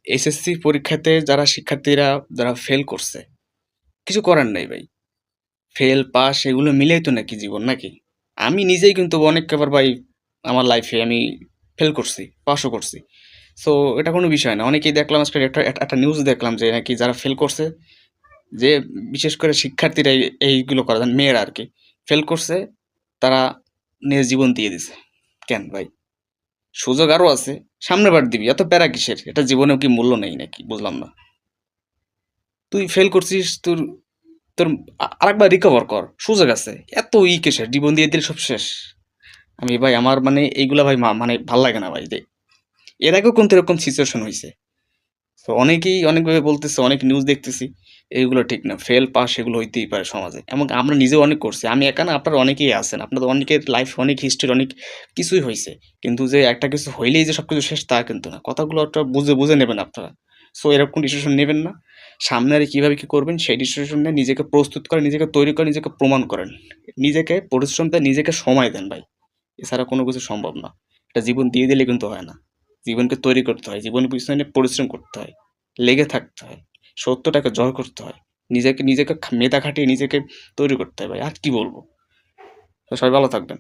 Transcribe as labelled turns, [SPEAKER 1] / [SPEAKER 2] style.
[SPEAKER 1] SSC পরীক্ষাতে যারা fail করছে, কিছু করার নাই ভাই। ফেল, পাস এগুলো মিলেই তো নাকি জীবন নাকি? আমি নিজেই কিন্তু অনেক কবার ভাই আমার লাইফে আমি ফেল করছি, পাসও করছি। সো এটা কোনো বিষয় না। অনেকেই দেখলাম আজকে একটা নিউজ দেখলাম যে নাকি যারা ফেল করছে, যে বিশেষ করে শিক্ষার্থীরা এইগুলো করে, মেয়েরা আরকি, ফেল করছে, তারা নিজের জীবন দিয়ে দিছে। কেন ভাই? সুযোগ আরো আছে, সামনের বার দিবি। এত প্যারা কিসের? এটা জীবনেও কি মূল্য নেই নাকি? বুঝলাম না। তুই ফেল করছিস, তোর তোর আরেকবার রিকভার কর, সুযোগ আছে। এত কিসের? জীবন দিয়ে দিলে সব শেষ। আমি ভাই আমার মানে এইগুলা ভাই মানে ভাল লাগে না ভাই। যে এর আগেও কিন্তু এরকম সিচুয়েশন হইছে। তো অনেকেই অনেকভাবে বলতেছে, অনেক নিউজ দেখতেছি, এইগুলো ঠিক না। ফেল পাস এগুলো হইতেই পারে সমাজে। এবং আমরা নিজেও অনেক করছি। আমি একা না, আপনারা অনেকেই আছেন। আপনাদের অনেকের লাইফ, অনেক হিস্ট্রি, অনেক কিছুই হইছে। কিন্তু যে একটা কিছু হইলেই যে সবকিছু শেষ তা কিন্তু না। কথাগুলো একটা বুঝে নেবেন আপনারা। সো এরকম ডিসিশন নেবেন না। সামনে আর কিভাবে কি করবেন সেই ডিসিশন নিয়ে নিজেকে প্রস্তুত করেন, নিজেকে তৈরি করেন, নিজেকে প্রমাণ করেন। নিজেকে পরিশ্রম দেন, নিজেকে সময় দেন ভাই। এছাড়া কোনো কিছু সম্ভব না। এটা জীবন দিয়ে দিলে কিন্তু হয় না। জীবনকে তৈরি করতে হয়। জীবনের পিছনে পরিশ্রম করতে হয়। লেগে থাকতে হয়। সত্যটাকে জয় করতে হয়। নিজেকে নিজেকে মেধা খাটিয়ে নিজেকে তৈরি করতে হয় ভাই। আর কি বলবো? তো সবাই ভালো থাকবেন।